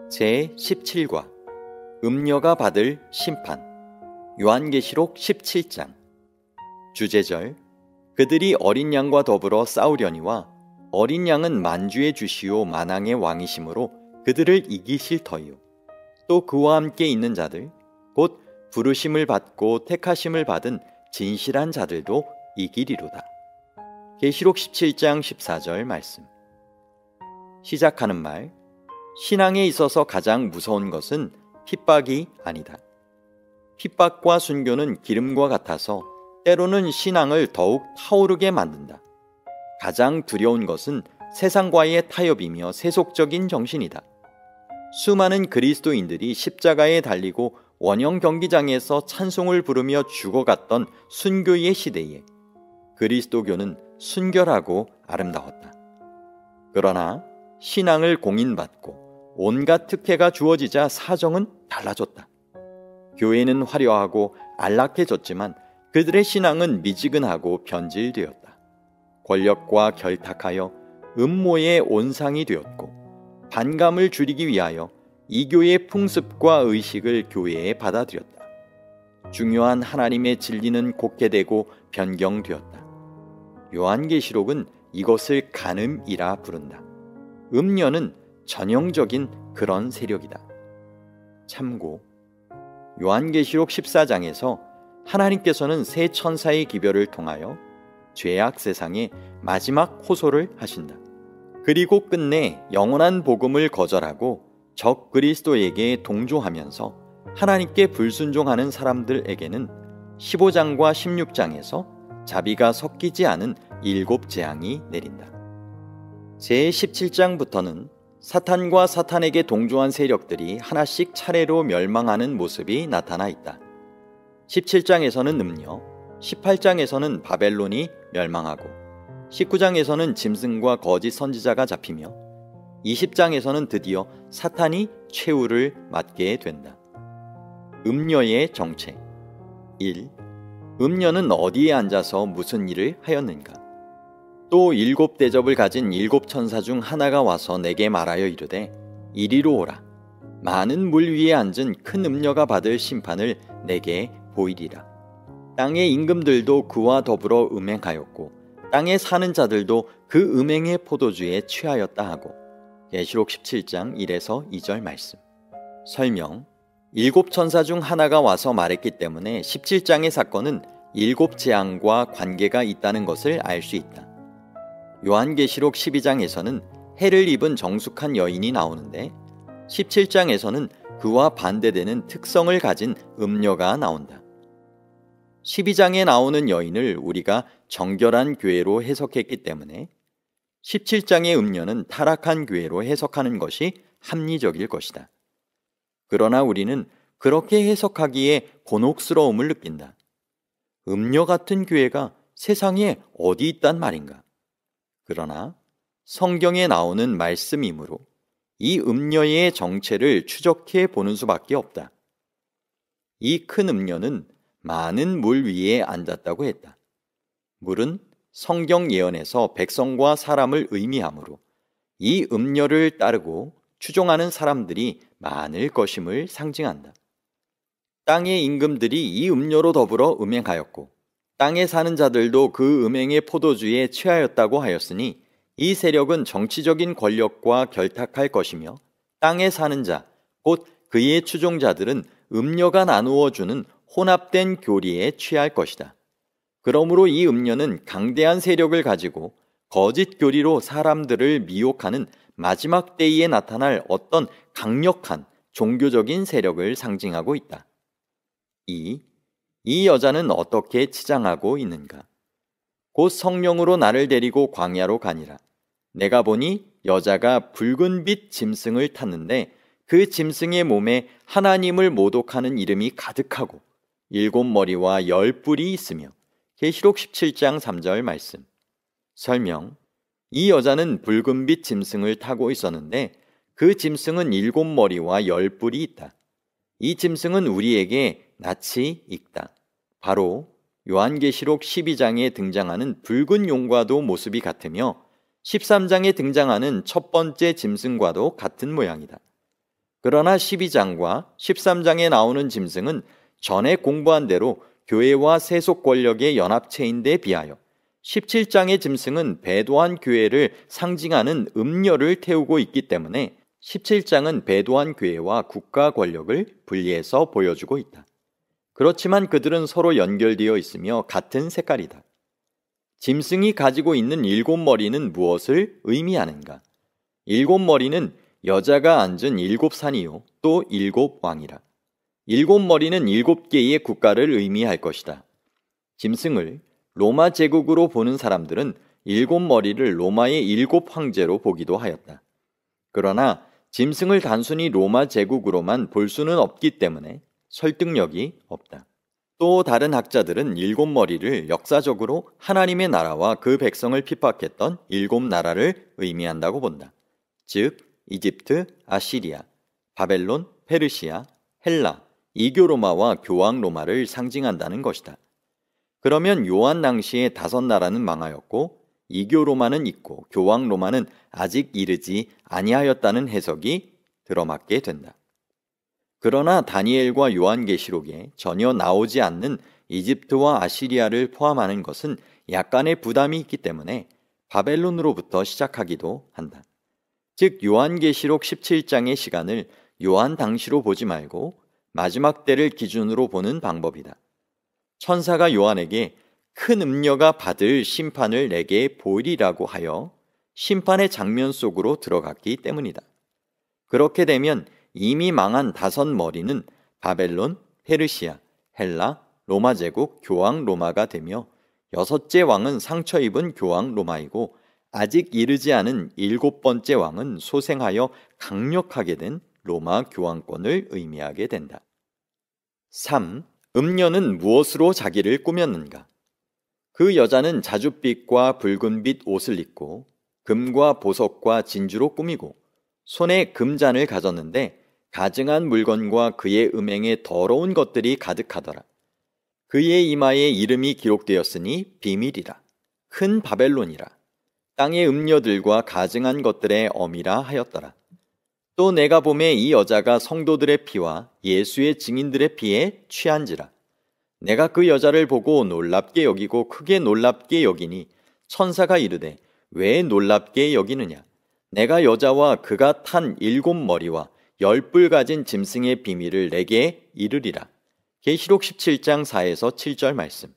제17과 음녀가 받을 심판. 요한계시록 17장. 주제절. 그들이 어린 양과 더불어 싸우려니와 어린 양은 만주의 주시오 만왕의 왕이심으로 그들을 이기실 터이요. 또 그와 함께 있는 자들 곧 부르심을 받고 택하심을 받은 진실한 자들도 이기리로다. 계시록 17장 14절 말씀. 시작하는 말. 신앙에 있어서 가장 무서운 것은 핍박이 아니다. 핍박과 순교는 기름과 같아서 때로는 신앙을 더욱 타오르게 만든다. 가장 두려운 것은 세상과의 타협이며 세속적인 정신이다. 수많은 그리스도인들이 십자가에 달리고 원형 경기장에서 찬송을 부르며 죽어갔던 순교의 시대에 그리스도교는 순결하고 아름다웠다. 그러나 신앙을 공인받고 온갖 특혜가 주어지자 사정은 달라졌다. 교회는 화려하고 안락해졌지만 그들의 신앙은 미지근하고 변질되었다. 권력과 결탁하여 음모의 온상이 되었고 반감을 줄이기 위하여 이교의 풍습과 의식을 교회에 받아들였다. 중요한 하나님의 진리는 곡해되고 변경되었다. 요한계시록은 이것을 간음이라 부른다. 음녀는 전형적인 그런 세력이다. 참고, 요한계시록 14장에서 하나님께서는 세 천사의 기별을 통하여 죄악 세상에 마지막 호소를 하신다. 그리고 끝내 영원한 복음을 거절하고 적 그리스도에게 동조하면서 하나님께 불순종하는 사람들에게는 15장과 16장에서 자비가 섞이지 않은 7 재앙이 내린다. 제17장부터는 사탄과 사탄에게 동조한 세력들이 하나씩 차례로 멸망하는 모습이 나타나 있다. 17장에서는 음녀, 18장에서는 바벨론이 멸망하고 19장에서는 짐승과 거짓 선지자가 잡히며 20장에서는 드디어 사탄이 최후를 맞게 된다. 음녀의 정체. 1. 음녀는 어디에 앉아서 무슨 일을 하였는가? 또 7 대접을 가진 7 천사 중 하나가 와서 내게 말하여 이르되 이리로 오라. 많은 물 위에 앉은 큰 음녀가 받을 심판을 내게 보이리라. 땅의 임금들도 그와 더불어 음행하였고 땅에 사는 자들도 그 음행의 포도주에 취하였다 하고 계시록 17장 1에서 2절 말씀. 설명. 7 천사 중 하나가 와서 말했기 때문에 17장의 사건은 7 재앙과 관계가 있다는 것을 알 수 있다. 요한계시록 12장에서는 해를 입은 정숙한 여인이 나오는데 17장에서는 그와 반대되는 특성을 가진 음녀가 나온다. 12장에 나오는 여인을 우리가 정결한 교회로 해석했기 때문에 17장의 음녀는 타락한 교회로 해석하는 것이 합리적일 것이다. 그러나 우리는 그렇게 해석하기에 곤혹스러움을 느낀다. 음녀 같은 교회가 세상에 어디 있단 말인가? 그러나 성경에 나오는 말씀이므로 이 음녀의 정체를 추적해 보는 수밖에 없다. 이 큰 음녀는 많은 물 위에 앉았다고 했다. 물은 성경 예언에서 백성과 사람을 의미하므로 이 음녀를 따르고 추종하는 사람들이 많을 것임을 상징한다. 땅의 임금들이 이 음녀로 더불어 음행하였고 땅에 사는 자들도 그 음행의 포도주에 취하였다고 하였으니 이 세력은 정치적인 권력과 결탁할 것이며 땅에 사는 자, 곧 그의 추종자들은 음녀가 나누어주는 혼합된 교리에 취할 것이다. 그러므로 이 음녀는 강대한 세력을 가지고 거짓 교리로 사람들을 미혹하는 마지막 때에 나타날 어떤 강력한 종교적인 세력을 상징하고 있다. 이 여자는 어떻게 치장하고 있는가? 곧 성령으로 나를 데리고 광야로 가니라. 내가 보니 여자가 붉은 빛 짐승을 탔는데 그 짐승의 몸에 하나님을 모독하는 이름이 가득하고 7 머리와 10 뿔이 있으며 계시록 17장 3절 말씀. 설명. 이 여자는 붉은 빛 짐승을 타고 있었는데 그 짐승은 7 머리와 10 뿔이 있다. 이 짐승은 우리에게 낯이 익다. 바로 요한계시록 12장에 등장하는 붉은 용과도 모습이 같으며 13장에 등장하는 첫 번째 짐승과도 같은 모양이다. 그러나 12장과 13장에 나오는 짐승은 전에 공부한 대로 교회와 세속 권력의 연합체인데 비하여 17장의 짐승은 배도한 교회를 상징하는 음녀를 태우고 있기 때문에 17장은 배도한 교회와 국가 권력을 분리해서 보여주고 있다. 그렇지만 그들은 서로 연결되어 있으며 같은 색깔이다. 짐승이 가지고 있는 7머리는 무엇을 의미하는가? 7머리는 여자가 앉은 7산이요 또 7왕이라. 7머리는 7개의 국가를 의미할 것이다. 짐승을 로마 제국으로 보는 사람들은 7머리를 로마의 7황제로 보기도 하였다. 그러나 짐승을 단순히 로마 제국으로만 볼 수는 없기 때문에 설득력이 없다. 또 다른 학자들은 7머리를 역사적으로 하나님의 나라와 그 백성을 핍박했던 7나라를 의미한다고 본다. 즉 이집트, 아시리아, 바벨론, 페르시아, 헬라, 이교 로마와 교황 로마를 상징한다는 것이다. 그러면 요한 당시에 5나라는 망하였고 이교 로마는 있고 교황 로마는 아직 이르지 아니하였다는 해석이 들어맞게 된다. 그러나 다니엘과 요한계시록에 전혀 나오지 않는 이집트와 아시리아를 포함하는 것은 약간의 부담이 있기 때문에 바벨론으로부터 시작하기도 한다. 즉 요한계시록 17장의 시간을 요한 당시로 보지 말고 마지막 때를 기준으로 보는 방법이다. 천사가 요한에게 큰 음녀가 받을 심판을 내게 보이리라고 하여 심판의 장면 속으로 들어갔기 때문이다. 그렇게 되면 이미 망한 5머리는 바벨론, 페르시아, 헬라, 로마 제국, 교황 로마가 되며 6째 왕은 상처 입은 교황 로마이고 아직 이르지 않은 7번째 왕은 소생하여 강력하게 된 로마 교황권을 의미하게 된다. 3. 음녀는 무엇으로 자기를 꾸몄는가? 그 여자는 자줏빛과 붉은빛 옷을 입고 금과 보석과 진주로 꾸미고 손에 금잔을 가졌는데 가증한 물건과 그의 음행에 더러운 것들이 가득하더라. 그의 이마에 이름이 기록되었으니 비밀이라. 큰 바벨론이라. 땅의 음녀들과 가증한 것들의 어미라 하였더라. 또 내가 보매 이 여자가 성도들의 피와 예수의 증인들의 피에 취한지라. 내가 그 여자를 보고 놀랍게 여기고 크게 놀랍게 여기니 천사가 이르되 왜 놀랍게 여기느냐? 내가 여자와 그가 탄 7머리와 10뿔 가진 짐승의 비밀을 내게 이르리라. 계시록 17장 4에서 7절 말씀.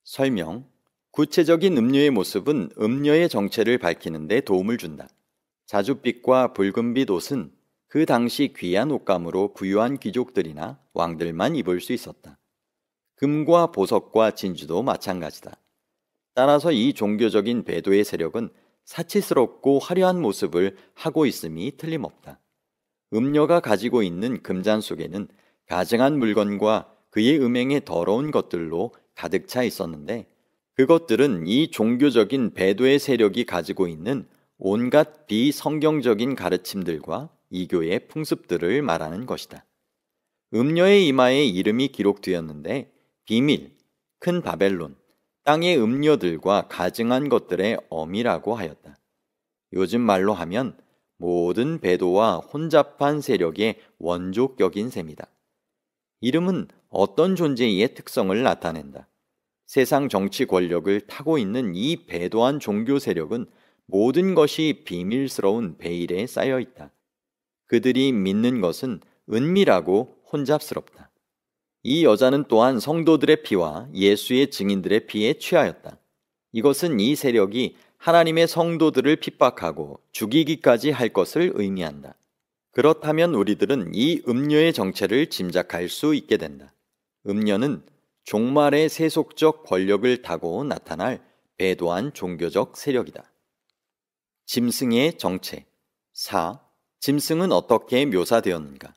설명. 구체적인 음녀의 모습은 음녀의 정체를 밝히는 데 도움을 준다. 자줏빛과 붉은빛 옷은 그 당시 귀한 옷감으로 부유한 귀족들이나 왕들만 입을 수 있었다. 금과 보석과 진주도 마찬가지다. 따라서 이 종교적인 배도의 세력은 사치스럽고 화려한 모습을 하고 있음이 틀림없다. 음녀가 가지고 있는 금잔 속에는 가증한 물건과 그의 음행에 더러운 것들로 가득 차 있었는데 그것들은 이 종교적인 배도의 세력이 가지고 있는 온갖 비성경적인 가르침들과 이교의 풍습들을 말하는 것이다. 음녀의 이마에 이름이 기록되었는데 비밀, 큰 바벨론, 땅의 음녀들과 가증한 것들의 어미라고 하였다. 요즘 말로 하면 모든 배도와 혼잡한 세력의 원조격인 셈이다. 이름은 어떤 존재의 특성을 나타낸다. 세상 정치 권력을 타고 있는 이 배도한 종교 세력은 모든 것이 비밀스러운 베일에 쌓여 있다. 그들이 믿는 것은 은밀하고 혼잡스럽다. 이 여자는 또한 성도들의 피와 예수의 증인들의 피에 취하였다. 이것은 이 세력이 하나님의 성도들을 핍박하고 죽이기까지 할 것을 의미한다. 그렇다면 우리들은 이 음녀의 정체를 짐작할 수 있게 된다. 음녀는 종말의 세속적 권력을 타고 나타날 배도한 종교적 세력이다. 짐승의 정체. 4. 짐승은 어떻게 묘사되었는가?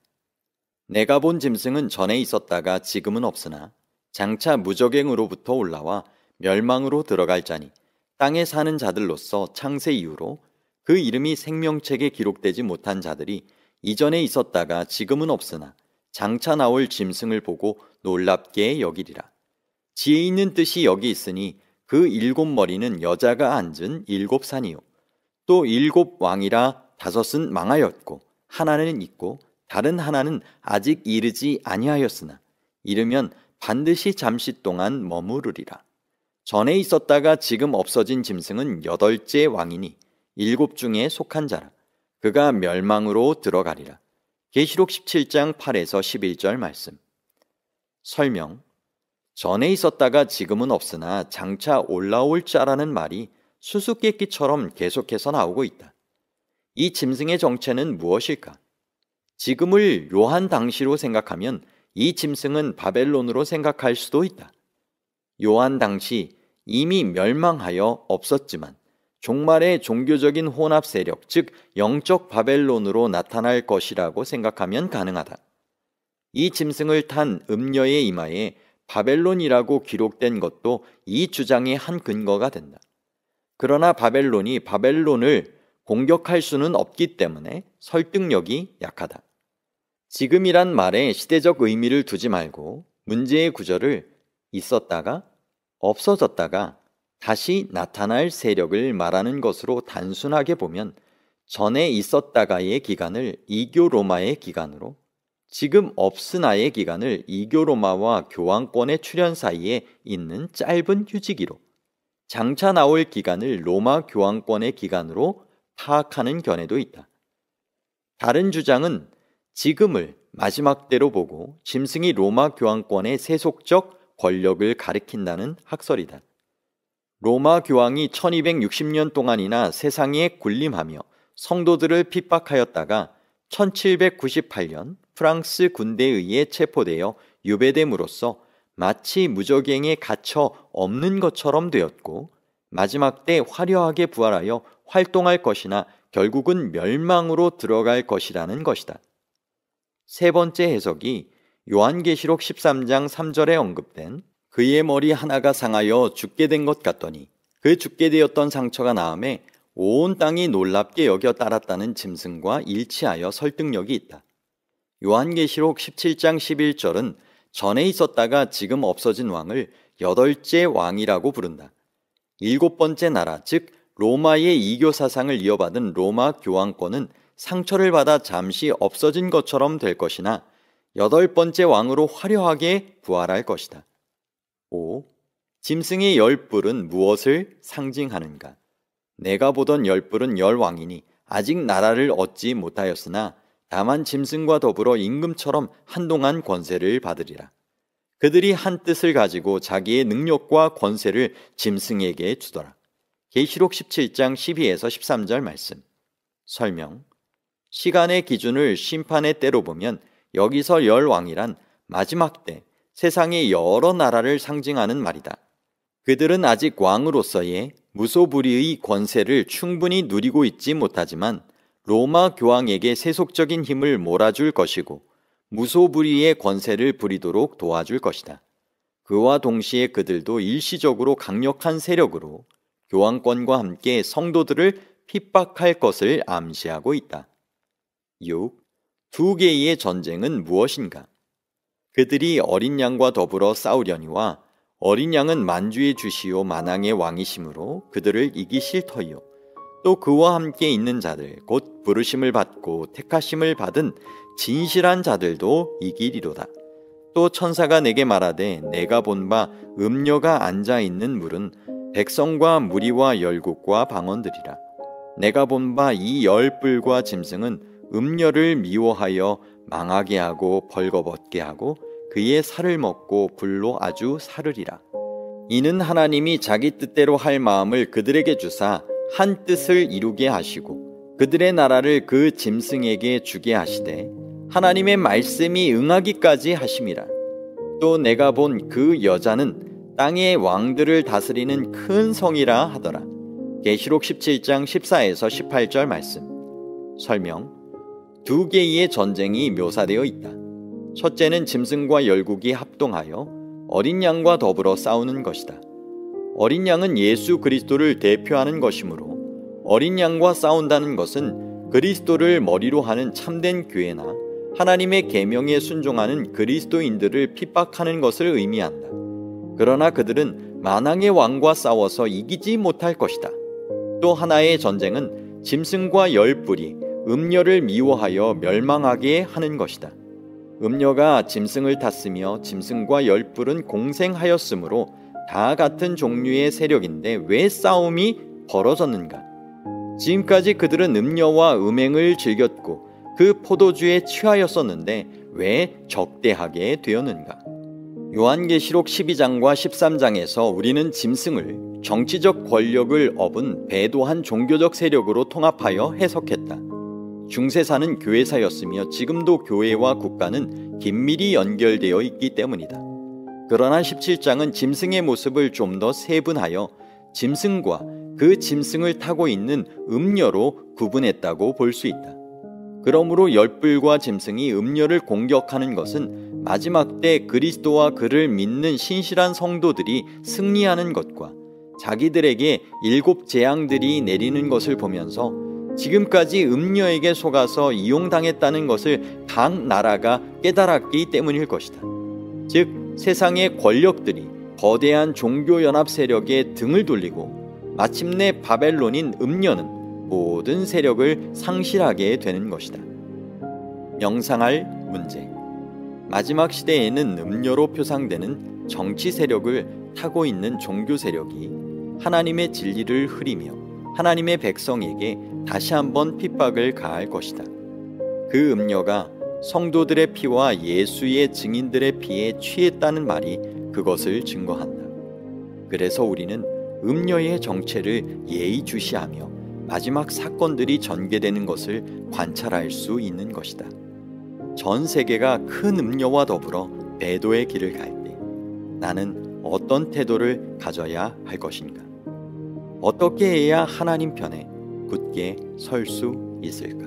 내가 본 짐승은 전에 있었다가 지금은 없으나 장차 무적행으로부터 올라와 멸망으로 들어갈 자니 땅에 사는 자들로서 창세 이후로 그 이름이 생명책에 기록되지 못한 자들이 이전에 있었다가 지금은 없으나 장차 나올 짐승을 보고 놀랍게 여기리라. 지혜 있는 뜻이 여기 있으니 그 7머리는 여자가 앉은 7산이요 또 7왕이라 5은 망하였고 하나는 있고 다른 하나는 아직 이르지 아니하였으나 이르면 반드시 잠시 동안 머무르리라. 전에 있었다가 지금 없어진 짐승은 8째 왕이니 7 중에 속한 자라. 그가 멸망으로 들어가리라. 계시록 17장 8에서 11절 말씀. 설명. 전에 있었다가 지금은 없으나 장차 올라올 자라는 말이 수수께끼처럼 계속해서 나오고 있다. 이 짐승의 정체는 무엇일까? 지금을 요한 당시로 생각하면 이 짐승은 바벨론으로 생각할 수도 있다. 요한 당시 이미 멸망하여 없었지만 종말의 종교적인 혼합 세력, 즉 영적 바벨론으로 나타날 것이라고 생각하면 가능하다. 이 짐승을 탄 음녀의 이마에 바벨론이라고 기록된 것도 이 주장의 한 근거가 된다. 그러나 바벨론이 바벨론을 공격할 수는 없기 때문에 설득력이 약하다. 지금이란 말에 시대적 의미를 두지 말고 문제의 구절을 있었다가 없어졌다가 다시 나타날 세력을 말하는 것으로 단순하게 보면 전에 있었다가의 기간을 이교 로마의 기간으로, 지금 없으나의 기간을 이교 로마와 교황권의 출현 사이에 있는 짧은 휴지기로, 장차 나올 기간을 로마 교황권의 기간으로 파악하는 견해도 있다. 다른 주장은 지금을 마지막 때로 보고 짐승이 로마 교황권의 세속적 권력을 가리킨다는 학설이다. 로마 교황이 1260년 동안이나 세상에 군림하며 성도들을 핍박하였다가 1798년 프랑스 군대에 의해 체포되어 유배됨으로써 마치 무적행에 갇혀 없는 것처럼 되었고 마지막 때 화려하게 부활하여 활동할 것이나 결국은 멸망으로 들어갈 것이라는 것이다. 세 번째 해석이 요한계시록 13장 3절에 언급된 그의 머리 하나가 상하여 죽게 된 것 같더니 그 죽게 되었던 상처가 나음에 온 땅이 놀랍게 여겨 따랐다는 짐승과 일치하여 설득력이 있다. 요한계시록 17장 11절은 전에 있었다가 지금 없어진 왕을 8째 왕이라고 부른다. 7번째 나라, 즉 로마의 이교 사상을 이어받은 로마 교황권은 상처를 받아 잠시 없어진 것처럼 될 것이나 8번째 왕으로 화려하게 부활할 것이다. 5. 짐승의 10뿔은 무엇을 상징하는가? 내가 보던 10뿔은 10왕이니 아직 나라를 얻지 못하였으나 다만 짐승과 더불어 임금처럼 한동안 권세를 받으리라. 그들이 한 뜻을 가지고 자기의 능력과 권세를 짐승에게 주더라. 계시록 17장 12에서 13절 말씀. 설명. 시간의 기준을 심판의 때로 보면 여기서 10왕이란 마지막 때 세상의 여러 나라를 상징하는 말이다. 그들은 아직 왕으로서의 무소불위의 권세를 충분히 누리고 있지 못하지만 로마 교황에게 세속적인 힘을 몰아줄 것이고 무소불위의 권세를 부리도록 도와줄 것이다. 그와 동시에 그들도 일시적으로 강력한 세력으로 교황권과 함께 성도들을 핍박할 것을 암시하고 있다. 6. 두 개의 전쟁은 무엇인가? 그들이 어린 양과 더불어 싸우려니와 어린 양은 만주의 주시오 만왕의 왕이심으로 그들을 이기실 터이요. 또 그와 함께 있는 자들 곧 부르심을 받고 택하심을 받은 진실한 자들도 이기리로다. 또 천사가 내게 말하되 내가 본 바 음녀가 앉아있는 물은 백성과 무리와 열국과 방언들이라. 내가 본 바 이 10뿔과 짐승은 음녀를 미워하여 망하게 하고 벌거벗게 하고 그의 살을 먹고 불로 아주 사르리라. 이는 하나님이 자기 뜻대로 할 마음을 그들에게 주사 한 뜻을 이루게 하시고 그들의 나라를 그 짐승에게 주게 하시되 하나님의 말씀이 응하기까지 하심이라. 또 내가 본 그 여자는 땅의 왕들을 다스리는 큰 성이라 하더라. 계시록 17장 14에서 18절 말씀. 설명. 두 개의 전쟁이 묘사되어 있다. 첫째는 짐승과 열국이 합동하여 어린 양과 더불어 싸우는 것이다. 어린 양은 예수 그리스도를 대표하는 것이므로 어린 양과 싸운다는 것은 그리스도를 머리로 하는 참된 교회나 하나님의 계명에 순종하는 그리스도인들을 핍박하는 것을 의미한다. 그러나 그들은 만왕의 왕과 싸워서 이기지 못할 것이다. 또 하나의 전쟁은 짐승과 10뿔이 음녀를 미워하여 멸망하게 하는 것이다. 음녀가 짐승을 탔으며 짐승과 열불은 공생하였으므로 다 같은 종류의 세력인데 왜 싸움이 벌어졌는가? 지금까지 그들은 음녀와 음행을 즐겼고 그 포도주에 취하였었는데 왜 적대하게 되었는가? 요한계시록 12장과 13장에서 우리는 짐승을 정치적 권력을 업은 배도한 종교적 세력으로 통합하여 해석했다. 중세사는 교회사였으며 지금도 교회와 국가는 긴밀히 연결되어 있기 때문이다. 그러나 17장은 짐승의 모습을 좀 더 세분하여 짐승과 그 짐승을 타고 있는 음녀로 구분했다고 볼 수 있다. 그러므로 열불과 짐승이 음녀를 공격하는 것은 마지막 때 그리스도와 그를 믿는 신실한 성도들이 승리하는 것과 자기들에게 7 재앙들이 내리는 것을 보면서 지금까지 음녀에게 속아서 이용당했다는 것을 각 나라가 깨달았기 때문일 것이다. 즉 세상의 권력들이 거대한 종교연합 세력에 등을 돌리고 마침내 바벨론인 음녀는 모든 세력을 상실하게 되는 것이다. 명상할 문제. 마지막 시대에는 음녀로 표상되는 정치 세력을 타고 있는 종교 세력이 하나님의 진리를 흐리며 하나님의 백성에게 다시 한번 핍박을 가할 것이다. 그 음녀가 성도들의 피와 예수의 증인들의 피에 취했다는 말이 그것을 증거한다. 그래서 우리는 음녀의 정체를 예의주시하며 마지막 사건들이 전개되는 것을 관찰할 수 있는 것이다. 전 세계가 큰 음녀와 더불어 배도의 길을 갈 때 나는 어떤 태도를 가져야 할 것인가? 어떻게 해야 하나님 편에 굳게 설 수 있을까?